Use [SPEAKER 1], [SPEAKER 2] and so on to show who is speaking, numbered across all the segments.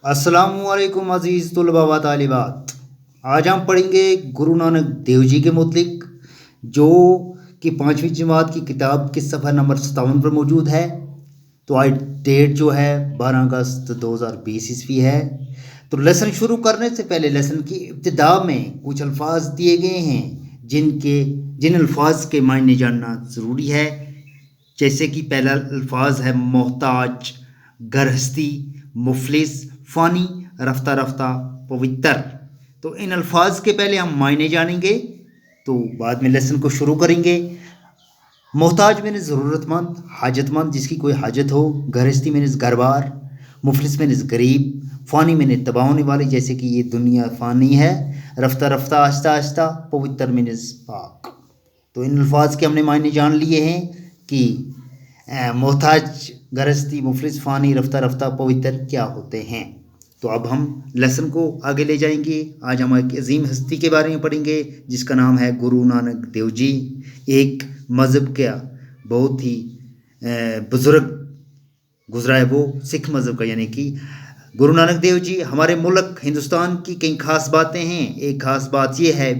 [SPEAKER 1] अस्सलाम वालेकुम अज़ीज़ तलबा व तालिबात। आज हम पढ़ेंगे गुरु नानक देव जी के मुतलिक, जो कि 5वीं जमात की किताब के सफ़ा नंबर 57 पर मौजूद है। तो आज डेट जो है 12 अगस्त 2020 ईस्वी है। तो लेसन शुरू करने से पहले लेसन की इब्तिदा में कुछ अल्फाज दिए गए हैं जिन अल्फाज के मायने जानना ज़रूरी है। जैसे कि पहला अल्फाज है मोहताज, गरहस्ती, मुफलिस, फ़ानी, रफ्ता रफ्ता, पवित्र। तो इन अल्फाज के पहले हम मायने जानेंगे, तो बाद में लेसन को शुरू करेंगे। मोहताज मीन्स ज़रूरतमंद, हाजतमंद, जिसकी कोई हाजत हो। गरहस्ती मीन्स घरबार। मुफलिस मीन्स गरीब। फ़ानी मीन्स तबाह होने वाली, जैसे कि ये दुनिया फ़ानी है। रफ्ता रफ्ता, आहिस्ता आहिस्ता। पवित्र मीन्स पाक। तो इन अल्फाज के हमने मायने जान लिए हैं कि मोहताज, गरहस्ती, मुफलिस, फ़ानी, रफ्ता रफ्ता, पवित्र क्या होते हैं। तो अब हम लेसन को आगे ले जाएंगे। आज हम एक अजीम हस्ती के बारे में पढ़ेंगे जिसका नाम है गुरु नानक देव जी। एक मज़हब का बहुत ही बुज़ुर्ग गुजरा है वो, सिख मज़हब का, यानी कि गुरु नानक देव जी। हमारे मुल्क हिंदुस्तान की कई ख़ास बातें हैं। एक ख़ास बात ये है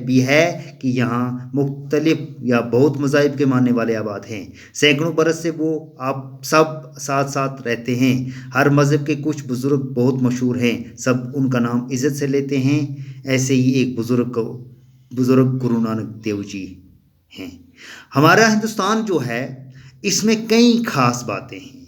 [SPEAKER 1] कि यहाँ मुख्तलिफ या बहुत मज़ाहिब के मानने वाले आबाद हैं। सैकड़ों बरस से वो आप सब साथ साथ रहते हैं। हर मज़हब के कुछ बुज़ुर्ग बहुत मशहूर हैं, सब उनका नाम इज़्ज़त से लेते हैं। ऐसे ही एक बुज़ुर्ग गुरु नानक देव जी हैं। हमारा हिंदुस्तान जो है, इसमें कई ख़ास बातें हैं।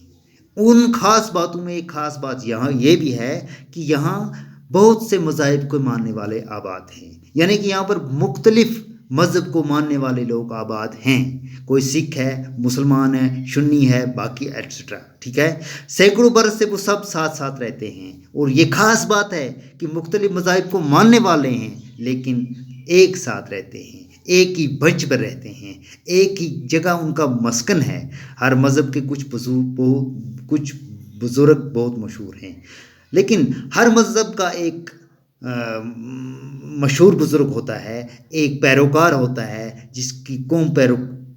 [SPEAKER 1] उन ख़ास बातों में एक ख़ास बात यहाँ ये भी है कि यहाँ बहुत से मज़ाहिब को मानने वाले आबाद हैं, यानी कि यहाँ पर मुख्तलिफ मज़हब को मानने वाले लोग आबाद हैं। कोई सिख है, मुसलमान है, सुन्नी है, बाकी एट्सट्रा, ठीक है। सैकड़ों बरस से वो सब साथ साथ रहते हैं। और ये ख़ास बात है कि मुख्तलिफ मज़ाहिब को मानने वाले हैं, लेकिन एक साथ रहते हैं, एक ही मंच पर रहते हैं, एक ही जगह उनका मस्कन है। हर मज़हब के कुछ बुज़ुर्ग बहुत मशहूर हैं, लेकिन हर मज़हब का एक मशहूर बुज़ुर्ग होता है, एक पैरोकार होता है जिसकी कौम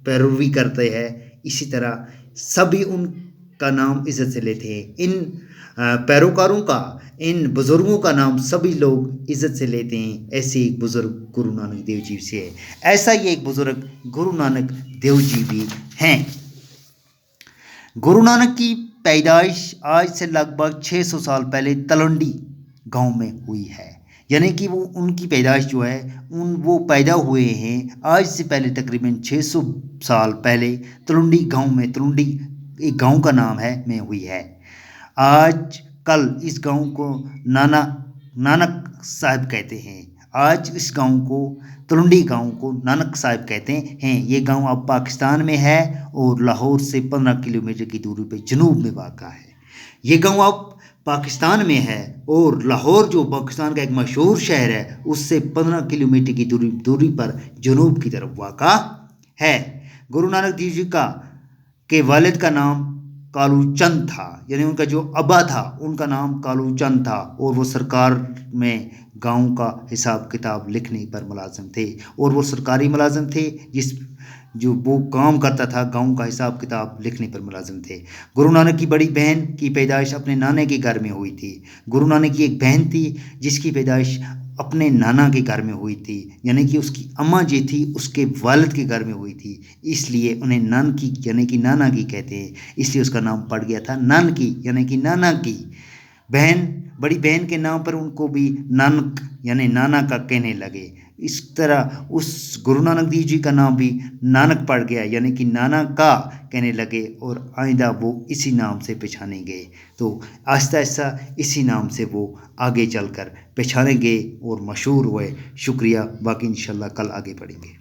[SPEAKER 1] पैरवी करते हैं। इसी तरह सभी उनका नाम इज़्ज़त से लेते हैं। इन पैरोकारों का, इन बुज़ुर्गों का नाम सभी लोग इज़्ज़त से लेते हैं। ऐसे एक बुज़ुर्ग गुरु नानक देव जी से है। ऐसा ही एक बुज़ुर्ग गुरु नानक देव जी भी हैं। गुरु नानक की पैदाइश आज से लगभग 600 साल पहले तलवंडी गांव में हुई है, यानी कि वो उनकी पैदाइश जो है वो पैदा हुए हैं आज से पहले तकरीबन 600 साल पहले तलवंडी गांव में। तलवंडी एक गांव का नाम है, में हुई है। आज कल इस गांव को नानक साहिब कहते हैं। आज इस गांव को, तलवंडी गांव को, नानक साहिब कहते हैं। ये गांव अब पाकिस्तान में है और लाहौर से 15 किलोमीटर की दूरी पर जनूब में वाक़ा है। ये गांव अब पाकिस्तान में है और लाहौर जो पाकिस्तान का एक मशहूर शहर है, उससे 15 किलोमीटर की दूरी पर जनूब की तरफ वाक़ा है। गुरु नानक देव जी के वालिद का नाम कालू चंद था, यानी उनका जो अब्बा था उनका नाम कालू चंद था, और वो सरकार में गांव का हिसाब किताब लिखने पर मुलाजिम थे। और वो सरकारी मुलाजिम थे, जो वो काम करता था, गांव का हिसाब किताब लिखने पर मुलाजिम थे। गुरु नानक की बड़ी बहन की पैदाइश अपने नाने के घर में हुई थी। गुरु नानक की एक बहन थी जिसकी पैदाइश अपने नाना के घर में हुई थी, यानी कि उसकी अम्मा जी थी उसके वालिद के घर में हुई थी। इसलिए उन्हें नानकी यानी कि नाना की कहते हैं, इसलिए उसका नाम पड़ गया था नानकी, यानी कि नाना की बहन। बड़ी बहन के नाम पर उनको भी नानक यानी नाना का कहने लगे। इस तरह उस गुरु नानक देव जी का नाम भी नानक पड़ गया, यानी कि नाना का कहने लगे, और आइंदा वो इसी नाम से पहचाने गए। तो आहिस्ता आहिस्ता इसी नाम से वो आगे चलकर पहचाने गए और मशहूर हुए। शुक्रिया, बाकी इंशाल्लाह कल आगे पढ़ेंगे।